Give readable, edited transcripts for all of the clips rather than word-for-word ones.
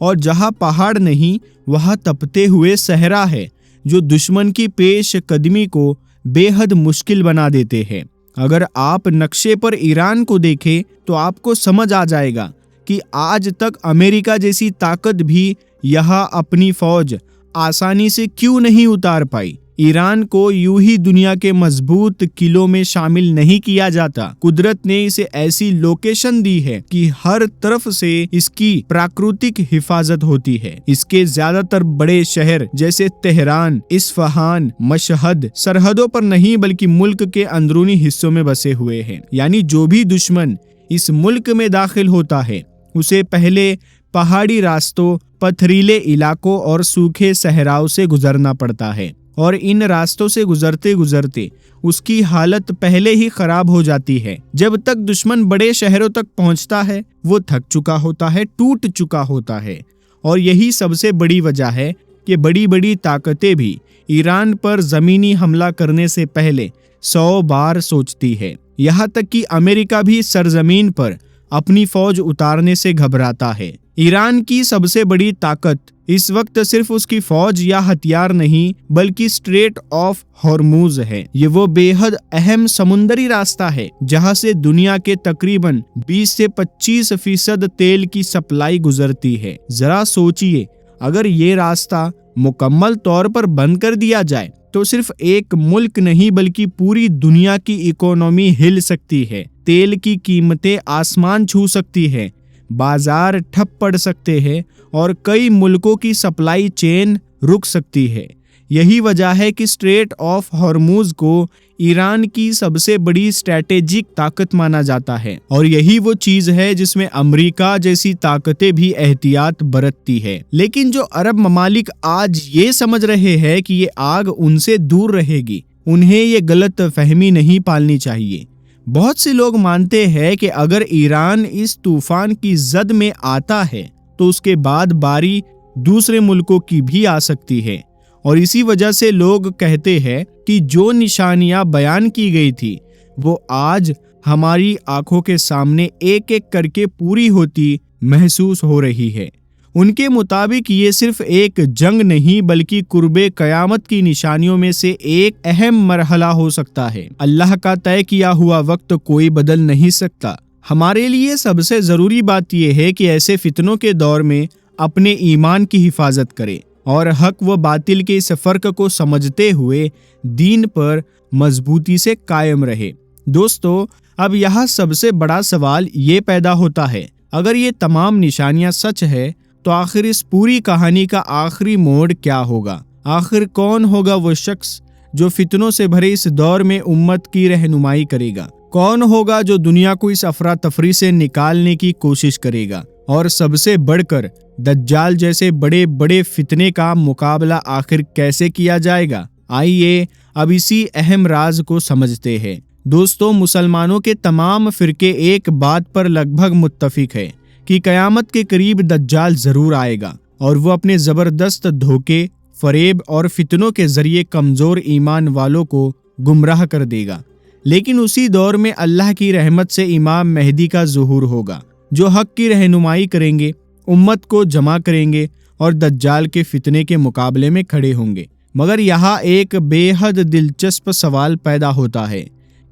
اور جہاں پہاڑ نہیں وہاں تپتے ہوئے صحرا ہے جو دشمن کی پیش قدمی کو بے حد مشکل بنا دیتے ہیں۔ اگر آپ نقشے پر ایران کو دیکھیں تو آپ کو سمجھ آ جائے گا کہ آج تک امریکہ جیسی طاقت بھی یہاں اپنی فوج آسانی سے کیوں نہیں اتار پائی۔ ایران کو یوں ہی دنیا کے مضبوط قلعوں میں شامل نہیں کیا جاتا۔ قدرت نے اسے ایسی لوکیشن دی ہے کہ ہر طرف سے اس کی پراکرتک حفاظت ہوتی ہے۔ اس کے زیادہ تر بڑے شہر جیسے تہران، اصفہان، مشہد سرحدوں پر نہیں بلکہ ملک کے اندرونی حصوں میں بسے ہوئے ہیں۔ یعنی جو بھی دشمن اس ملک میں داخل ہوتا ہے اسے پہلے پہاڑی راستوں، پتھریلے علاقوں اور سوکھے صحراؤں سے گزرنا پڑتا ہے، اور ان راستوں سے گزرتے گزرتے اس کی حالت پہلے ہی خراب ہو جاتی ہے۔ جب تک دشمن بڑے شہروں تک پہنچتا ہے وہ تھک چکا ہوتا ہے، ٹوٹ چکا ہوتا ہے، اور یہی سب سے بڑی وجہ ہے کہ بڑی بڑی طاقتیں بھی ایران پر زمینی حملہ کرنے سے پہلے 100 بار سوچتی ہے۔ یہاں تک کہ امریکہ بھی سرزمین پر اپنی فوج اتارنے سے گھبراتا ہے۔ ایران کی سب سے بڑی طاقت اس وقت صرف اس کی فوج یا ہتھیار نہیں بلکہ اسٹریٹ آف ہارموز ہے۔ یہ وہ بے حد اہم سمندری راستہ ہے جہاں سے دنیا کے تقریباً 20 سے 25% تیل کی سپلائی گزرتی ہے۔ ذرا سوچئے، اگر یہ راستہ مکمل طور پر بند کر دیا جائے تو صرف ایک ملک نہیں بلکہ پوری دنیا کی اکانومی ہل سکتی ہے، تیل کی قیمتیں آسمان چھو سکتی ہے، بازار ٹھپ پڑ سکتے ہیں اور کئی ملکوں کی سپلائی چین رک سکتی ہے۔ یہی وجہ ہے کہ اسٹریٹ آف ہارموز کو ایران کی سب سے بڑی اسٹریٹجک طاقت مانا جاتا ہے، اور یہی وہ چیز ہے جس میں امریکہ جیسی طاقتیں بھی احتیاط برتتی ہے۔ لیکن جو عرب ممالک آج یہ سمجھ رہے ہیں کہ یہ آگ ان سے دور رہے گی، انہیں یہ غلط فہمی نہیں پالنی چاہیے۔ بہت سے لوگ مانتے ہیں کہ اگر ایران اس طوفان کی زد میں آتا ہے تو اس کے بعد باری دوسرے ملکوں کی بھی آ سکتی ہے، اور اسی وجہ سے لوگ کہتے ہیں کہ جو نشانیاں بیان کی گئی تھی وہ آج ہماری آنکھوں کے سامنے ایک ایک کر کے پوری ہوتی محسوس ہو رہی ہے۔ ان کے مطابق یہ صرف ایک جنگ نہیں بلکہ قرب قیامت کی نشانیوں میں سے ایک اہم مرحلہ ہو سکتا ہے۔ اللہ کا طے کیا ہوا وقت کوئی بدل نہیں سکتا۔ ہمارے لیے سب سے ضروری بات یہ ہے کہ ایسے فتنوں کے دور میں اپنے ایمان کی حفاظت کرے اور حق و باطل کے اس فرق کو سمجھتے ہوئے دین پر مضبوطی سے قائم رہے۔ دوستو، اب یہاں سب سے بڑا سوال یہ پیدا ہوتا ہے، اگر یہ تمام نشانیاں سچ ہے تو آخر اس پوری کہانی کا آخری موڑ کیا ہوگا؟ آخر کون ہوگا وہ شخص جو فتنوں سے بھرے اس دور میں امت کی رہنمائی کرے گا؟ کون ہوگا جو دنیا کو اس افراتفری سے نکالنے کی کوشش کرے گا؟ اور سب سے بڑھ کر دجال جیسے بڑے بڑے فتنے کا مقابلہ آخر کیسے کیا جائے گا؟ آئیے اب اسی اہم راز کو سمجھتے ہیں۔ دوستو، مسلمانوں کے تمام فرقے ایک بات پر لگ بھگ متفق ہے کہ قیامت کے قریب دجال ضرور آئے گا، اور وہ اپنے زبردست دھوکے، فریب اور فتنوں کے ذریعے کمزور ایمان والوں کو گمراہ کر دے گا۔ لیکن اسی دور میں اللہ کی رحمت سے امام مہدی کا ظہور ہوگا، جو حق کی رہنمائی کریں گے، امت کو جمع کریں گے اور دجال کے فتنے کے مقابلے میں کھڑے ہوں گے۔ مگر یہاں ایک بے حد دلچسپ سوال پیدا ہوتا ہے،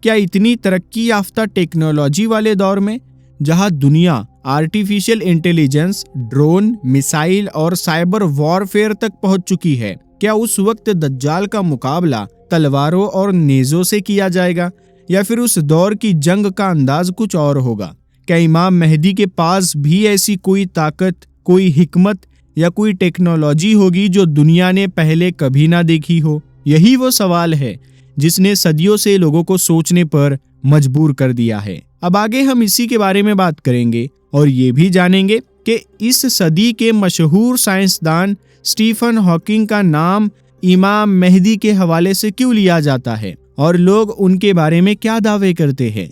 کیا اتنی ترقی یافتہ ٹیکنالوجی والے دور میں، جہاں دنیا آرٹیفیشل انٹیلیجنس، ڈرون، میسائل اور سائبر وارفیئر تک پہنچ چکی ہے، کیا اس وقت دجال کا مقابلہ تلواروں اور نیزوں سے کیا جائے گا، یا پھر اس دور کی جنگ کا انداز کچھ اور ہوگا؟ کیا امام مہدی کے پاس بھی ایسی کوئی طاقت، کوئی حکمت یا کوئی ٹیکنالوجی ہوگی جو دنیا نے پہلے کبھی نہ دیکھی ہو؟ یہی وہ سوال ہے جس نے صدیوں سے لوگوں کو سوچنے پر مجبور کر دیا ہے۔ اب آگے ہم اسی کے بارے میں بات کریں گے اور یہ بھی جانیں گے کہ اس صدی کے مشہور سائنسدان اسٹیفن ہاکنگ کا نام امام مہدی کے حوالے سے کیوں لیا جاتا ہے اور لوگ ان کے بارے میں کیا دعوے کرتے ہیں۔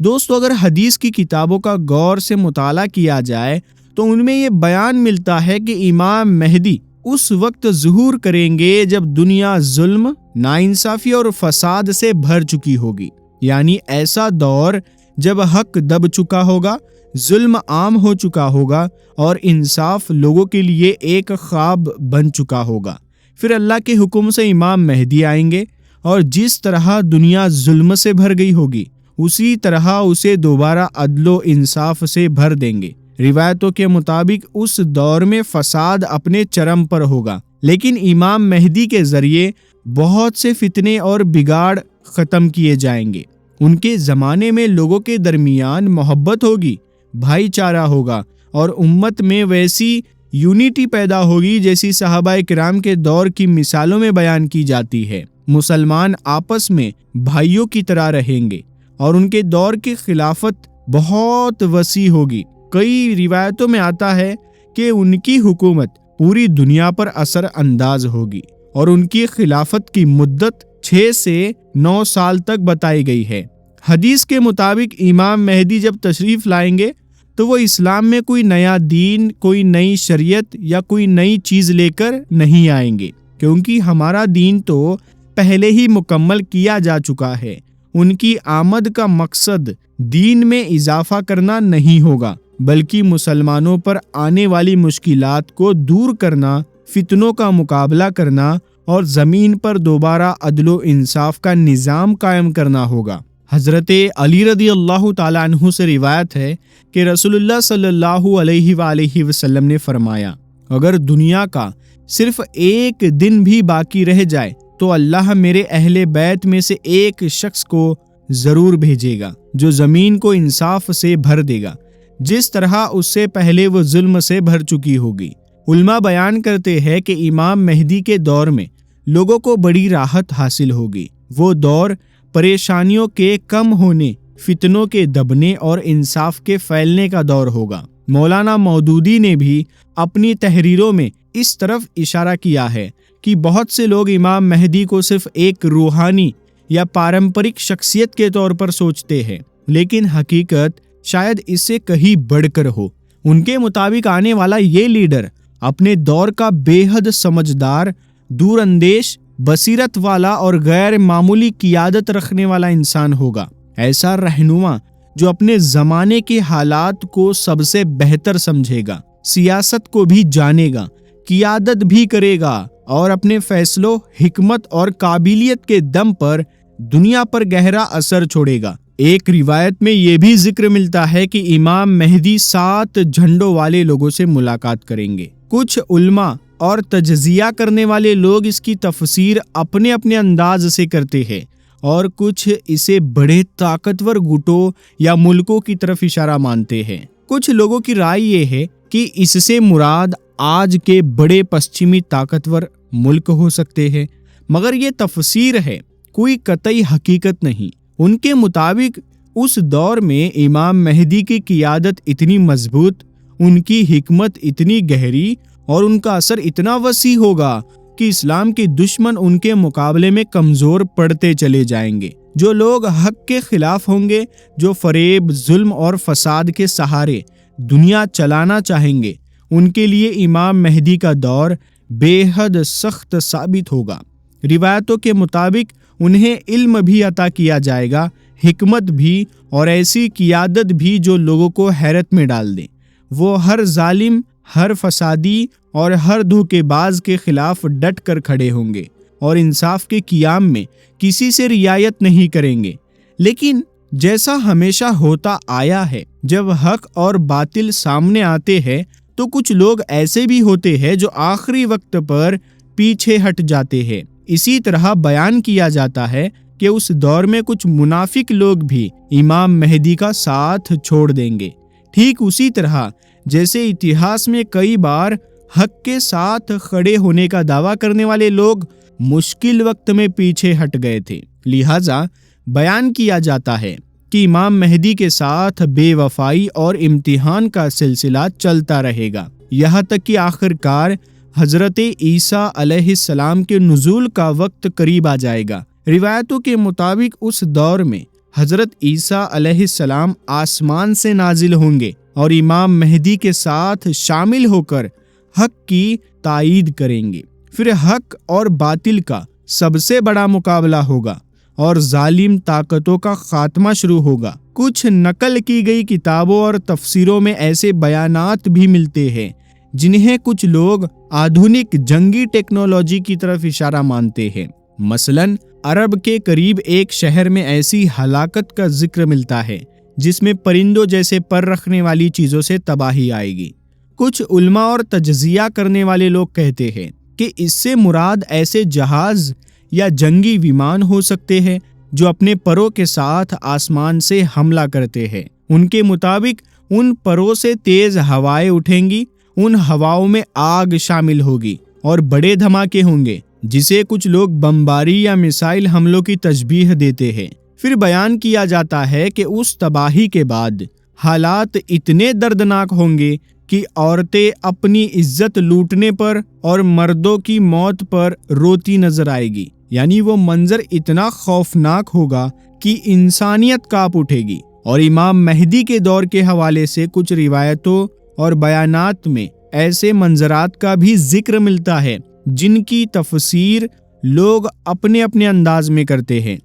دوستو، اگر حدیث کی کتابوں کا غور سے مطالعہ کیا جائے تو ان میں یہ بیان ملتا ہے کہ امام مہدی اس وقت ظہور کریں گے جب دنیا ظلم، ناانصافی اور فساد سے بھر چکی ہوگی، یعنی ایسا دور جب حق دب چکا ہوگا، ظلم عام ہو چکا ہوگا اور انصاف لوگوں کے لیے ایک خواب بن چکا ہوگا۔ پھر اللہ کے حکم سے امام مہدی آئیں گے اور جس طرح دنیا ظلم سے بھر گئی ہوگی اسی طرح اسے دوبارہ عدل و انصاف سے بھر دیں گے۔ روایتوں کے مطابق اس دور میں فساد اپنے چرم پر ہوگا، لیکن امام مہدی کے ذریعے بہت سے فتنے اور بگاڑ ختم کیے جائیں گے۔ ان کے زمانے میں لوگوں کے درمیان محبت ہوگی، بھائی چارہ ہوگا اور امت میں ویسی یونٹی پیدا ہوگی جیسی صحابہ کرام کے دور کی مثالوں میں بیان کی جاتی ہے۔ مسلمان آپس میں بھائیوں کی طرح رہیں گے اور ان کے دور کی خلافت بہت وسیع ہوگی۔ کئی روایتوں میں آتا ہے کہ ان کی حکومت پوری دنیا پر اثر انداز ہوگی اور ان کی خلافت کی مدت 6 سے 9 سال تک بتائی گئی ہے۔ حدیث کے مطابق امام مہدی جب تشریف لائیں گے تو وہ اسلام میں کوئی نیا دین، کوئی نئی شریعت یا کوئی نئی چیز لے کر نہیں آئیں گے، کیونکہ ہمارا دین تو پہلے ہی مکمل کیا جا چکا ہے۔ ان کی آمد کا مقصد دین میں اضافہ کرنا نہیں ہوگا، بلکہ مسلمانوں پر آنے والی مشکلات کو دور کرنا، فتنوں کا مقابلہ کرنا اور زمین پر دوبارہ عدل و انصاف کا نظام قائم کرنا ہوگا۔ حضرت علی رضی اللہ تعالیٰ عنہ سے روایت ہے کہ رسول اللہ صلی اللہ علیہ وآلہ وسلم نے فرمایا، اگر دنیا کا صرف ایک دن بھی باقی رہ جائے تو اللہ میرے اہل بیت میں سے ایک شخص کو ضرور بھیجے گا جو زمین کو انصاف سے بھر دے گا، جس طرح اس سے پہلے وہ ظلم سے بھر چکی ہوگی۔ علماء بیان کرتے ہیں کہ امام مہدی کے دور میں لوگوں کو بڑی راحت حاصل ہوگی۔ وہ دور پریشانیوں کے کم ہونے، فتنوں کے دبنے اور انصاف کے پھیلنے کا دور ہوگا۔ مولانا مودودی نے بھی اپنی تحریروں میں اس طرف اشارہ کیا ہے کہ بہت سے لوگ امام مہدی کو صرف ایک روحانی یا پارمپرک شخصیت کے طور پر سوچتے ہیں، لیکن حقیقت شاید اس سے کہیں بڑھ کر ہو۔ ان کے مطابق آنے والا یہ لیڈر اپنے دور کا بے حد سمجھدار، دور اندیش، بصیرت والا اور غیر معمولی قیادت رکھنے والا انسان ہوگا۔ ایسا رہنما جو اپنے زمانے کے حالات کو سب سے بہتر سمجھے گا، سیاست کو بھی جانے گا، قیادت بھی کرے گا اور اپنے فیصلوں، حکمت اور قابلیت کے دم پر دنیا پر گہرا اثر چھوڑے گا۔ ایک روایت میں یہ بھی ذکر ملتا ہے کہ امام مہدی 7 جھنڈوں والے لوگوں سے ملاقات کریں گے۔ کچھ علماء اور تجزیہ کرنے والے لوگ اس کی تفسیر اپنے اپنے انداز سے کرتے ہیں اور کچھ اسے بڑے طاقتور گٹوں یا ملکوں کی طرف اشارہ مانتے ہیں۔ کچھ لوگوں کی رائے یہ ہے کہ اس سے مراد آج کے بڑے پশ্چمی طاقتور ملک ہو سکتے ہیں، مگر یہ تفسیر ہے، کوئی قطعی حقیقت نہیں۔ ان کے مطابق اس دور میں امام مہدی کی قیادت اتنی مضبوط، ان کی حکمت اتنی گہری اور ان کا اثر اتنا وسیع ہوگا کہ اسلام کے دشمن ان کے مقابلے میں کمزور پڑتے چلے جائیں گے۔ جو لوگ حق کے خلاف ہوں گے، جو فریب، ظلم اور فساد کے سہارے دنیا چلانا چاہیں گے، ان کے لیے امام مہدی کا دور بے حد سخت ثابت ہوگا۔ روایتوں کے مطابق انہیں علم بھی عطا کیا جائے گا، حکمت بھی اور ایسی قیادت بھی جو لوگوں کو حیرت میں ڈال دے۔ وہ ہر ظالم، ہر فسادی اور ہر دھوکے باز کے خلاف ڈٹ کر کھڑے ہوں گے اور انصاف کے قیام میں کسی سے رعایت نہیں کریں گے۔ لیکن جیسا ہمیشہ ہوتا آیا ہے، جب حق اور باطل سامنے آتے ہیں تو کچھ لوگ ایسے بھی ہوتے ہیں جو آخری وقت پر پیچھے ہٹ جاتے ہیں۔ اسی طرح بیان کیا جاتا ہے کہ اس دور میں کچھ منافق لوگ بھی امام مہدی کا ساتھ چھوڑ دیں گے، ٹھیک اسی طرح جیسے اتہاس میں کئی بار حق کے ساتھ کھڑے ہونے کا دعویٰ کرنے والے لوگ مشکل وقت میں پیچھے ہٹ گئے تھے۔ لہٰذا بیان کیا جاتا ہے کہ امام مہدی کے ساتھ بے وفائی اور امتحان کا سلسلہ چلتا رہے گا، یہاں تک کہ آخر کار حضرت عیسیٰ علیہ السلام کے نزول کا وقت قریب آ جائے گا۔ روایتوں کے مطابق اس دور میں حضرت عیسیٰ علیہ السلام آسمان سے نازل ہوں گے اور امام مہدی کے ساتھ شامل ہو کر حق کی تائید کریں گے۔ پھر حق اور باطل کا سب سے بڑا مقابلہ ہوگا اور ظالم طاقتوں کا خاتمہ شروع ہوگا۔ کچھ نقل کی گئی کتابوں اور تفسیروں میں ایسے بیانات بھی ملتے ہیں جنہیں کچھ لوگ آدھونک جنگی ٹیکنالوجی کی طرف اشارہ مانتے ہیں۔ مثلاً عرب کے قریب ایک شہر میں ایسی ہلاکت کا ذکر ملتا ہے جس میں پرندوں جیسے پر رکھنے والی چیزوں سے تباہی آئے گی۔ کچھ علماء اور تجزیہ کرنے والے لوگ کہتے ہیں کہ اس سے مراد ایسے جہاز یا جنگی ومان ہو سکتے ہیں جو اپنے پروں کے ساتھ آسمان سے حملہ کرتے ہیں۔ ان کے مطابق ان پروں سے تیز ہوائیں اٹھیں گی، ان ہواؤں میں آگ شامل ہوگی اور بڑے دھماکے ہوں گے، جسے کچھ لوگ بمباری یا میزائل حملوں کی تشبیہ دیتے ہیں۔ پھر بیان کیا جاتا ہے کہ اس تباہی کے بعد حالات اتنے دردناک ہوں گے کہ عورتیں اپنی عزت لوٹنے پر اور مردوں کی موت پر روتی نظر آئے گی، یعنی وہ منظر اتنا خوفناک ہوگا کہ انسانیت کانپ اٹھے گی۔ اور امام مہدی کے دور کے حوالے سے کچھ روایتوں اور بیانات میں ایسے منظرات کا بھی ذکر ملتا ہے جن کی تفسیر لوگ اپنے اپنے انداز میں کرتے ہیں۔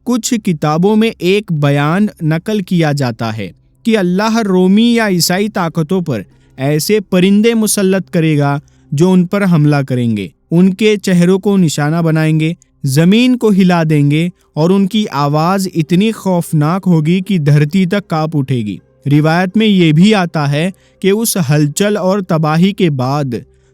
کچھ کتابوں میں ایک بیان نقل کیا جاتا ہے کہ اللہ رومی یا عیسائی طاقتوں پر ایسے پرندے مسلط کرے گا جو ان پر حملہ کریں گے، ان کے چہروں کو نشانہ بنائیں گے، زمین کو ہلا دیں گے اور ان کی آواز اتنی خوفناک ہوگی کہ دھرتی تک کانپ اٹھے گی۔ روایت میں یہ بھی آتا ہے کہ اس ہلچل اور تباہی کے بعد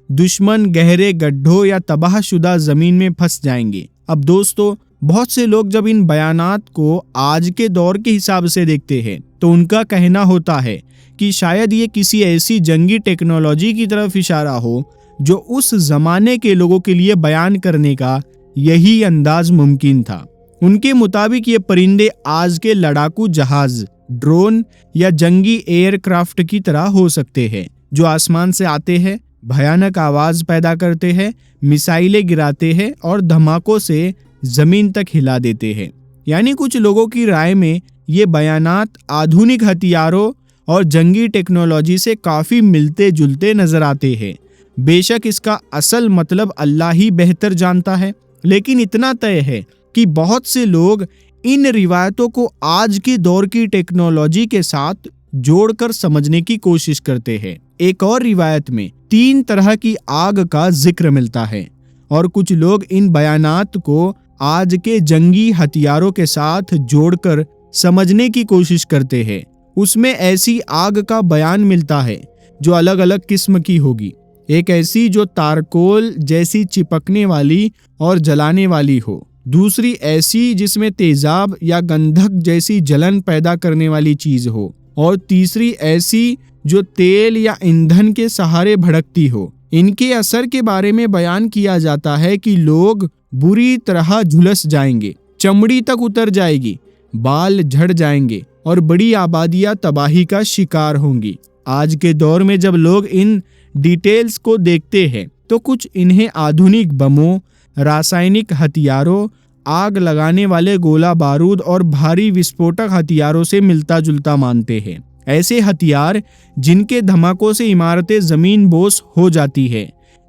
دشمن گہرے گڈھوں یا تباہ شدہ زمین میں پھنس جائیں گے۔ اب دوستو، بہت سے لوگ جب ان بیانات کو آج کے دور کے حساب سے دیکھتے ہیں تو ان کا کہنا ہوتا ہے کہ شاید یہ کسی ایسی جنگی ٹیکنالوجی کی طرف اشارہ ہو جو اس زمانے کے لوگوں کے لیے بیان کرنے کا یہی انداز ممکن تھا۔ ان کے مطابق یہ پرندے آج کے لڑاکو جہاز، ڈرون یا جنگی ایئر کرافٹ کی طرح ہو سکتے ہیں، جو آسمان سے آتے ہیں، بھیانک آواز پیدا کرتے ہیں، میزائلیں گراتے ہیں اور دھماکوں سے زمین تک ہلا دیتے ہیں۔ یعنی کچھ لوگوں کی رائے میں یہ بیانات آدھونک ہتھیاروں اور جنگی ٹیکنالوجی سے کافی ملتے جلتے نظر آتے ہیں۔ بے شک اس کا اصل مطلب اللہ ہی بہتر جانتا ہے، لیکن اتنا طے ہے کہ بہت سے لوگ ان روایتوں کو آج کے دور کی ٹیکنالوجی کے ساتھ جوڑ کر سمجھنے کی کوشش کرتے ہیں۔ ایک اور روایت میں 3 طرح کی آگ کا ذکر ملتا ہے اور کچھ لوگ ان بیانات کو آج کے جنگی ہتھیاروں کے ساتھ جوڑ کر سمجھنے کی کوشش کرتے ہیں۔ اس میں ایسی آگ کا بیان ملتا ہے جو الگ الگ قسم کی ہوگی۔ ایک ایسی جو تارکول جیسی چپکنے والی اور جلانے والی ہو، دوسری ایسی جس میں تیزاب یا گندھک جیسی جلن پیدا کرنے والی چیز ہو، اور تیسری ایسی جو تیل یا ایندھن کے سہارے بھڑکتی ہو۔ ان کے اثر کے بارے میں بیان کیا جاتا ہے کہ لوگ بری طرح جھلس جائیں گے، چمڑی تک اتر جائے گی، بال جھڑ جائیں گے اور بڑی آبادیاں تباہی کا شکار ہوں گی۔ آج کے دور میں جب لوگ ان ڈیٹیلز کو دیکھتے ہیں تو کچھ انہیں آدھونک بموں، راسائنک ہتھیاروں، آگ لگانے والے گولہ بارود اور بھاری وسفوٹک ہتھیاروں سے ملتا جلتا مانتے ہیں۔ ایسے ہتھیار جن کے دھماکوں سے عمارتیں زمین بوس ہو جاتی ہے،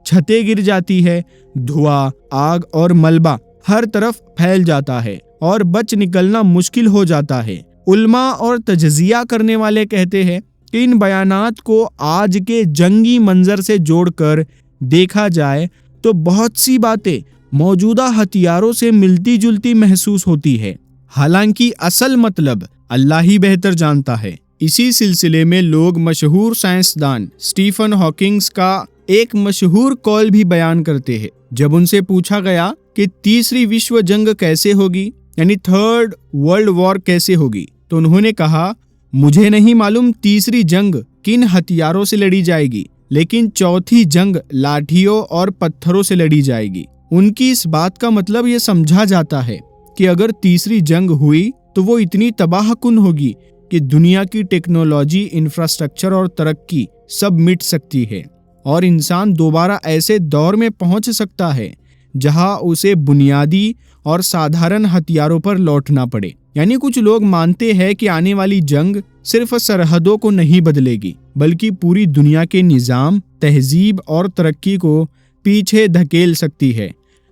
چھتیں گر جاتی ہے، دھواں، آگ اور ملبہ ہر طرف پھیل جاتا ہے اور بچ نکلنا مشکل ہو جاتا ہے۔ علماء اور تجزیہ کرنے والے کہتے ہیں کہ ان بیانات کو آج کے جنگی منظر سے جوڑ کر دیکھا جائے تو بہت سی باتیں موجودہ ہتھیاروں سے ملتی جلتی محسوس ہوتی ہے، حالانکہ اصل مطلب اللہ ہی بہتر جانتا ہے۔ اسی سلسلے میں لوگ مشہور سائنسدان اسٹیفن ہاکنگز کا ایک مشہور قول بھی بیان کرتے ہیں۔ جب ان سے پوچھا گیا کہ تیسری وشو جنگ کیسے ہوگی، یعنی 3rd ورلڈ وار کیسے ہوگی، تو انہوں نے کہا، مجھے نہیں معلوم تیسری جنگ کن ہتھیاروں سے لڑی جائے گی، لیکن چوتھی جنگ لاٹھیوں اور پتھروں سے لڑی جائے گی۔ ان کی اس بات کا مطلب یہ سمجھا جاتا ہے کہ اگر تیسری جنگ ہوئی تو وہ اتنی تباہ کن ہوگی کہ دنیا کی ٹیکنالوجی، انفراسٹرکچر اور ترقی سب مٹ سکتی ہے اور انسان دوبارہ ایسے دور میں پہنچ سکتا ہے جہاں اسے بنیادی اور سادھارن ہتھیاروں پر لوٹنا پڑے۔ یعنی کچھ لوگ مانتے ہیں کہ آنے والی جنگ صرف سرحدوں کو نہیں بدلے گی، بلکہ پوری دنیا کے نظام، تہذیب اور ترقی کو پیچھے دھکیل سکتی ہے۔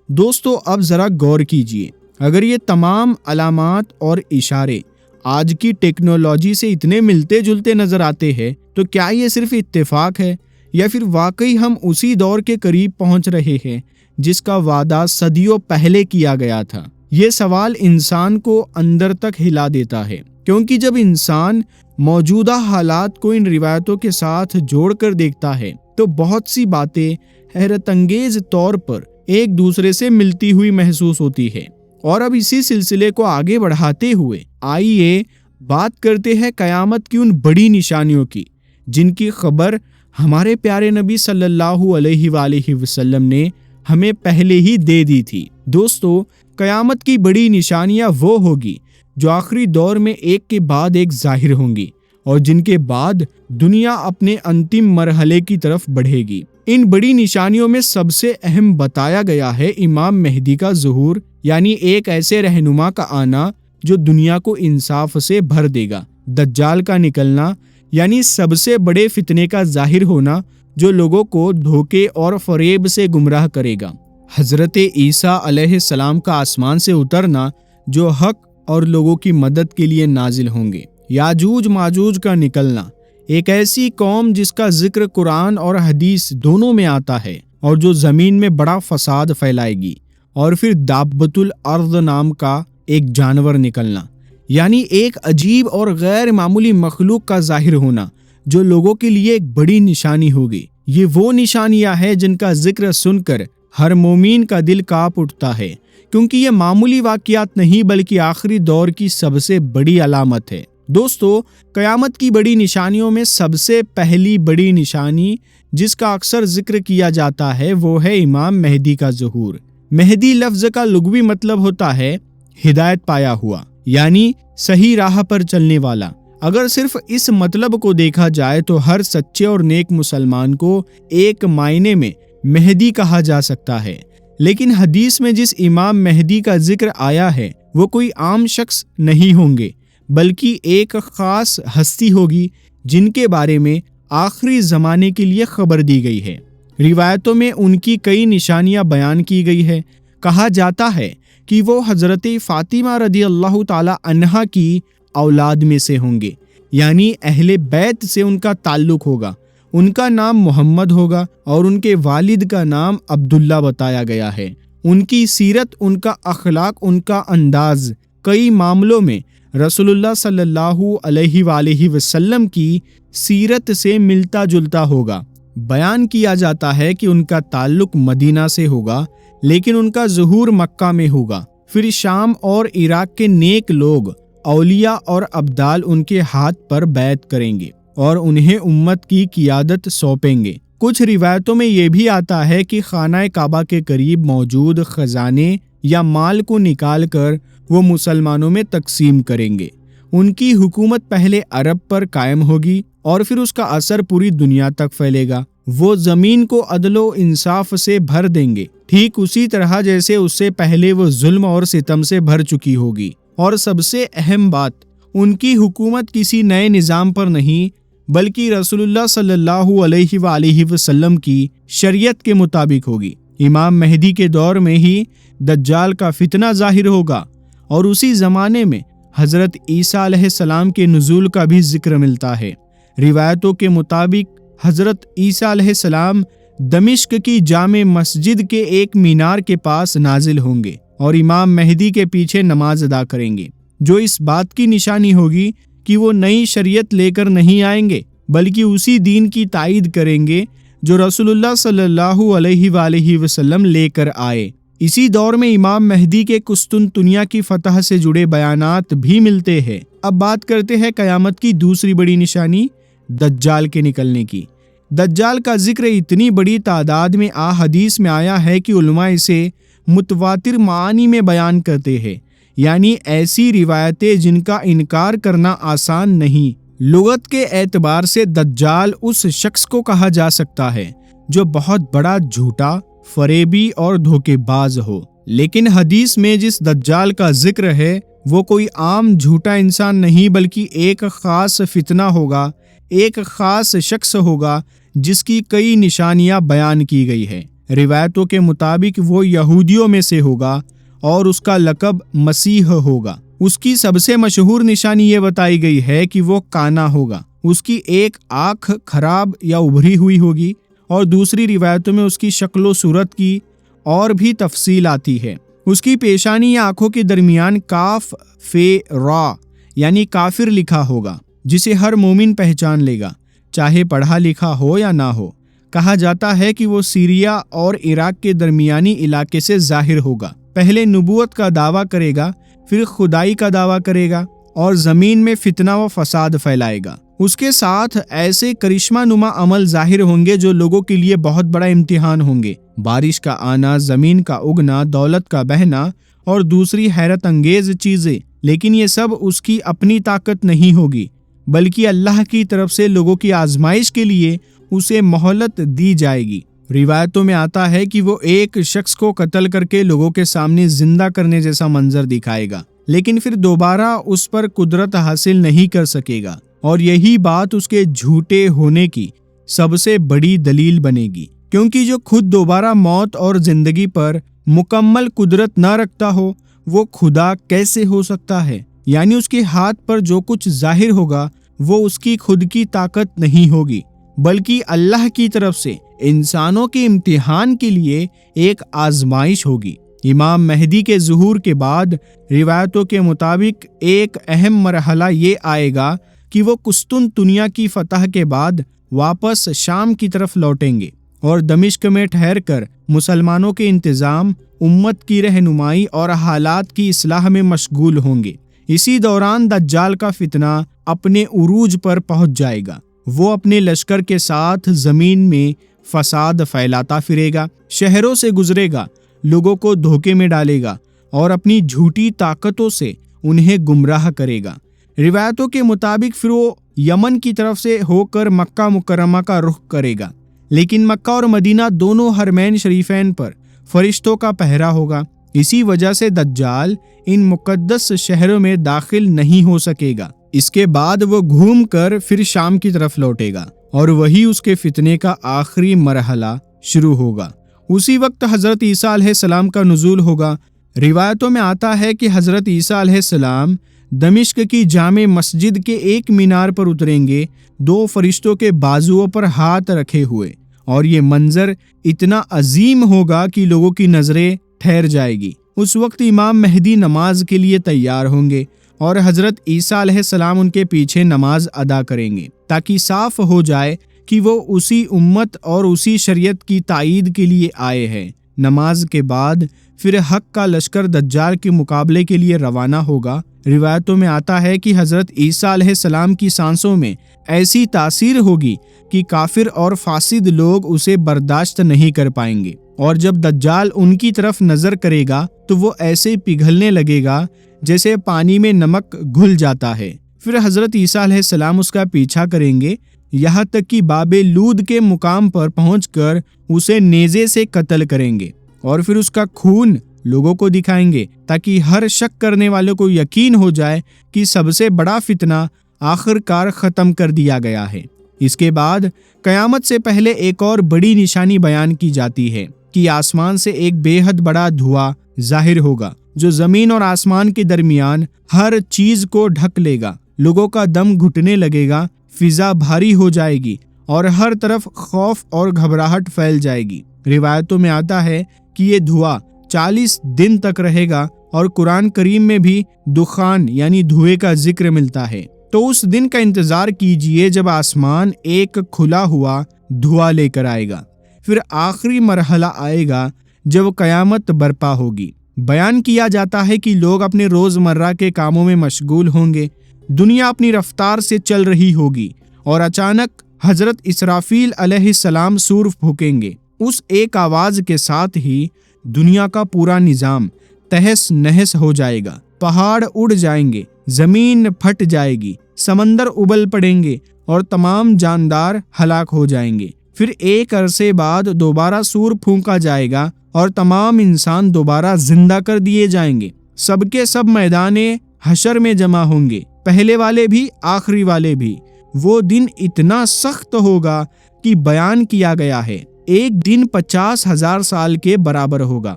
دوستو، اب ذرا غور کیجئے اگر یہ تمام علامات اور اشارے آج کی ٹیکنالوجی سے اتنے ملتے جلتے نظر آتے ہیں تو کیا یہ صرف اتفاق ہے یا پھر واقعی ہم اسی دور کے قریب پہنچ رہے ہیں جس کا وعدہ صدیوں پہلے کیا گیا تھا؟ یہ سوال انسان کو اندر تک ہلا دیتا ہے، کیونکہ جب انسان موجودہ حالات کو ان روایتوں کے ساتھ جوڑ کر دیکھتا ہے تو بہت سی باتیں حیرت انگیز طور پر ایک دوسرے سے ملتی ہوئی محسوس ہوتی ہے۔ اور اب اسی سلسلے کو آگے بڑھاتے ہوئے آئیے بات کرتے ہیں قیامت کی ان بڑی نشانیوں کی جن کی خبر ہمارے پیارے نبی صلی اللہ علیہ وآلہ وسلم نے ہمیں پہلے ہی دے دی تھی۔ دوستو، قیامت کی بڑی نشانیاں وہ ہوگی جو آخری دور میں ایک کے بعد ایک ظاہر ہوں گی اور جن کے بعد دنیا اپنے انتم مرحلے کی طرف بڑھے گی۔ ان بڑی نشانیوں میں سب سے اہم بتایا گیا ہے امام مہدی کا ظہور، یعنی ایک ایسے رہنما کا آنا جو دنیا کو انصاف سے بھر دے گا، دجال کا نکلنا، یعنی سب سے بڑے فتنے کا ظاہر ہونا جو لوگوں کو دھوکے اور فریب سے گمراہ کرے گا، حضرت عیسیٰ علیہ السلام کا آسمان سے اترنا جو حق اور لوگوں کی مدد کے لیے نازل ہوں گے، یاجوج ماجوج کا نکلنا، ایک ایسی قوم جس کا ذکر قرآن اور حدیث دونوں میں آتا ہے اور جو زمین میں بڑا فساد پھیلائے گی، اور پھر دابۃ الارض نام کا ایک جانور نکلنا، یعنی ایک عجیب اور غیر معمولی مخلوق کا ظاہر ہونا جو لوگوں کے لیے ایک بڑی نشانی ہوگی۔ یہ وہ نشانیاں ہیں جن کا ذکر سن کر ہر مومن کا دل کانپ اٹھتا ہے، کیونکہ یہ معمولی واقعات نہیں بلکہ آخری دور کی سب سے بڑی علامت ہے۔ دوستو، قیامت کی بڑی نشانیوں میں سب سے پہلی بڑی نشانی جس کا اکثر ذکر کیا جاتا ہے وہ ہے امام مہدی کا ظہور۔ مہدی لفظ کا لغوی مطلب ہوتا ہے ہدایت پایا ہوا، یعنی صحیح راہ پر چلنے والا۔ اگر صرف اس مطلب کو دیکھا جائے تو ہر سچے اور نیک مسلمان کو ایک معنی میں مہدی کہا جا سکتا ہے، لیکن حدیث میں جس امام مہدی کا ذکر آیا ہے وہ کوئی عام شخص نہیں ہوں گے بلکہ ایک خاص ہستی ہوگی جن کے بارے میں آخری زمانے کے لیے خبر دی گئی ہے۔ روایتوں میں ان کی کئی نشانیاں بیان کی گئی ہے۔ کہا جاتا ہے کہ وہ حضرت فاطمہ رضی اللہ تعالی عنہا کی اولاد میں سے ہوں گے، یعنی اہل بیت سے ان کا تعلق ہوگا۔ ان کا نام محمد ہوگا اور ان کے والد کا نام عبداللہ بتایا گیا ہے۔ ان کی سیرت، ان کا اخلاق، ان کا انداز کئی معاملوں میں رسول اللہ صلی اللہ علیہ وآلہ وسلم کی سیرت سے ملتا جلتا ہوگا۔ بیان کیا جاتا ہے کہ ان کا تعلق مدینہ سے ہوگا لیکن ان کا ظہور مکہ میں ہوگا، پھر شام اور عراق کے نیک لوگ، اولیاء اور ابدال ان کے ہاتھ پر بیعت کریں گے اور انہیں امت کی قیادت سونپیں گے۔ کچھ روایتوں میں یہ بھی آتا ہے کہ خانہ کعبہ کے قریب موجود خزانے یا مال کو نکال کر وہ مسلمانوں میں تقسیم کریں گے۔ ان کی حکومت پہلے عرب پر قائم ہوگی اور پھر اس کا اثر پوری دنیا تک پھیلے گا۔ وہ زمین کو عدل و انصاف سے بھر دیں گے، ٹھیک اسی طرح جیسے اس سے پہلے وہ ظلم اور ستم سے بھر چکی ہوگی۔ اور سب سے اہم بات، ان کی حکومت کسی نئے نظام پر نہیں بلکہ رسول اللہ صلی اللہ علیہ وآلہ وسلم کی شریعت کے مطابق ہوگی۔ امام مہدی کے دور میں ہی دجال کا فتنہ ظاہر ہوگا اور اسی زمانے میں حضرت عیسیٰ علیہ السلام کے نزول کا بھی ذکر ملتا ہے۔ روایتوں کے مطابق حضرت عیسیٰ علیہ السلام دمشق کی جامع مسجد کے ایک مینار کے پاس نازل ہوں گے اور امام مہدی کے پیچھے نماز ادا کریں گے، جو اس بات کی نشانی ہوگی کہ وہ نئی شریعت لے کر نہیں آئیں گے بلکہ اسی دین کی تائید کریں گے جو رسول اللہ صلی اللہ علیہ وآلہ وسلم لے کر آئے۔ اسی دور میں امام مہدی کے قسطنطنیہ کی فتح سے جڑے بیانات بھی ملتے ہیں۔ اب بات کرتے ہیں قیامت کی دوسری بڑی نشانی، دجال کے نکلنے کی۔ دجال کا ذکر اتنی بڑی تعداد میں احادیث میں آیا ہے کہ علماء اسے متواتر معانی میں بیان کرتے ہیں، یعنی ایسی روایتیں جن کا انکار کرنا آسان نہیں۔ لغت کے اعتبار سے دجال اس شخص کو کہا جا سکتا ہے جو بہت بڑا جھوٹا، فریبی اور دھوکے باز ہو، لیکن حدیث میں جس دجال کا ذکر ہے وہ کوئی عام جھوٹا انسان نہیں بلکہ ایک خاص فتنہ ہوگا، ایک خاص شخص ہوگا جس کی کئی نشانیاں بیان کی گئی ہے۔ روایتوں کے مطابق وہ یہودیوں میں سے ہوگا اور اس کا لقب مسیح ہوگا۔ اس کی سب سے مشہور نشانی یہ بتائی گئی ہے کہ وہ کانا ہوگا۔ اس کی ایک آنکھ خراب یا ابھری ہوئی ہوگی، اور دوسری روایتوں میں اس کی شکل و صورت کی اور بھی تفصیل آتی ہے۔ اس کی پیشانی یا آنکھوں کے درمیان کاف فے را یعنی کافر لکھا ہوگا، جسے ہر مومن پہچان لے گا، چاہے پڑھا لکھا ہو یا نہ ہو۔ کہا جاتا ہے کہ وہ سیریا اور عراق کے درمیانی علاقے سے ظاہر ہوگا۔ پہلے نبوت کا دعویٰ کرے گا، پھر خدائی کا دعویٰ کرے گا اور زمین میں فتنہ و فساد پھیلائے گا۔ اس کے ساتھ ایسے کرشمہ نما عمل ظاہر ہوں گے جو لوگوں کے لیے بہت بڑا امتحان ہوں گے۔ بارش کا آنا، زمین کا اگنا، دولت کا بہنا اور دوسری حیرت انگیز چیزیں، لیکن یہ سب اس کی اپنی طاقت نہیں ہوگی، بلکہ اللہ کی طرف سے لوگوں کی آزمائش کے لیے اسے مہلت دی جائے گی۔ روایتوں میں آتا ہے کہ وہ ایک شخص کو قتل کر کے لوگوں کے سامنے زندہ کرنے جیسا منظر دکھائے گا، لیکن پھر دوبارہ اس پر قدرت حاصل نہیں کر سکے گا، اور یہی بات اس کے جھوٹے ہونے کی سب سے بڑی دلیل بنے گی، کیونکہ جو خود دوبارہ موت اور زندگی پر مکمل قدرت نہ رکھتا ہو وہ خدا کیسے ہو سکتا ہے؟ یعنی اس کے ہاتھ پر جو کچھ ظاہر ہوگا وہ اس کی خود کی طاقت نہیں ہوگی، بلکہ اللہ کی طرف سے انسانوں کے امتحان کے لیے ایک آزمائش ہوگی۔ امام مہدی کے ظہور کے بعد روایتوں کے مطابق ایک اہم مرحلہ یہ آئے گا کہ وہ قسطنطنیہ کی فتح کے بعد واپس شام کی طرف لوٹیں گے اور دمشق میں ٹھہر کر مسلمانوں کے انتظام، امت کی رہنمائی اور حالات کی اصلاح میں مشغول ہوں گے۔ اسی دوران دجال کا فتنہ اپنے عروج پر پہنچ جائے گا۔ وہ اپنے لشکر کے ساتھ زمین میں فساد پھیلاتا پھرے گا، شہروں سے گزرے گا، لوگوں کو دھوکے میں ڈالے گا اور اپنی جھوٹی طاقتوں سے انہیں گمراہ کرے گا۔ روایتوں کے مطابق پھر وہ یمن کی طرف سے ہو کر مکہ مکرمہ کا رخ کرے گا، لیکن مکہ اور مدینہ دونوں حرمین شریفین پر فرشتوں کا پہرا ہوگا۔ اسی وجہ سے دجال ان مقدس شہروں میں داخل نہیں ہو سکے گا۔ اس کے بعد وہ گھوم کر پھر شام کی طرف لوٹے گا اور وہی اس کے فتنے کا آخری مرحلہ شروع ہوگا۔ اسی وقت حضرت عیسیٰ علیہ السلام کا نزول ہوگا۔ روایتوں میں آتا ہے کہ حضرت عیسیٰ علیہ السلام دمشق کی جامع مسجد کے ایک مینار پر اتریں گے، دو فرشتوں کے بازوؤں پر ہاتھ رکھے ہوئے، اور یہ منظر اتنا عظیم ہوگا کہ لوگوں کی نظریں ٹھہر جائے گی۔ اس وقت امام مہدی نماز کے لیے تیار ہوں گے اور حضرت عیسیٰ علیہ السلام ان کے پیچھے نماز ادا کریں گے، تاکہ صاف ہو جائے کہ وہ اسی امت اور اسی شریعت کی تائید کے لیے آئے ہیں۔ نماز کے بعد پھر حق کا لشکر دجال کے مقابلے کے لیے روانہ ہوگا۔ روایتوں میں آتا ہے کہ حضرت عیسیٰ علیہ السلام کی سانسوں میں ایسی تاثیر ہوگی کہ کافر اور فاسد لوگ اسے برداشت نہیں کر پائیں گے، اور جب دجال ان کی طرف نظر کرے گا تو وہ ایسے پگھلنے لگے گا جیسے پانی میں نمک گھل جاتا ہے۔ پھر حضرت عیسیٰ علیہ السلام اس کا پیچھا کریں گے، یہاں تک کہ باب لود کے مقام پر پہنچ کر اسے نیزے سے قتل کریں گے، اور پھر اس کا خون لوگوں کو دکھائیں گے، تاکہ ہر شک کرنے والوں کو یقین ہو جائے کہ سب سے بڑا فتنہ آخر کار ختم کر دیا گیا ہے۔ اس کے بعد قیامت سے پہلے ایک اور بڑی نشانی بیان کی جاتی ہے کہ آسمان سے ایک بے حد بڑا دھواں ظاہر ہوگا جو زمین اور آسمان کے درمیان ہر چیز کو ڈھک لے گا۔ لوگوں کا دم گھٹنے لگے گا، فضا بھاری ہو جائے گی اور ہر طرف خوف اور گھبراہٹ پھیل جائے گی۔ روایتوں میں آتا ہے کہ یہ دھواں 40 دن تک رہے گا، اور قرآن کریم میں بھی دخان یعنی دھوئے کا ذکر ملتا ہے۔ تو اس دن کا انتظار کیجئے جب آسمان ایک کھلا ہوا دھواں لے کر آئے گا۔ پھر آخری مرحلہ آئے گا جب قیامت برپا ہوگی۔ بیان کیا جاتا ہے کہ لوگ اپنے روزمرہ کے کاموں میں مشغول ہوں گے، دنیا اپنی رفتار سے چل رہی ہوگی، اور اچانک حضرت اسرافیل علیہ السلام سور پھونکیں گے۔ اس ایک آواز کے ساتھ ہی دنیا کا پورا نظام تہس نہس ہو جائے گا، پہاڑ اڑ جائیں گے، زمین پھٹ جائے گی، سمندر ابل پڑیں گے اور تمام جاندار ہلاک ہو جائیں گے۔ پھر ایک عرصے بعد دوبارہ سور پھونکا جائے گا اور تمام انسان دوبارہ زندہ کر دیے جائیں گے۔ سب کے سب میدان حشر میں جمع ہوں گے، پہلے والے بھی آخری والے بھی۔ وہ دن اتنا سخت ہوگا کہ بیان کیا گیا ہے ایک دن 50,000 سال کے برابر ہوگا۔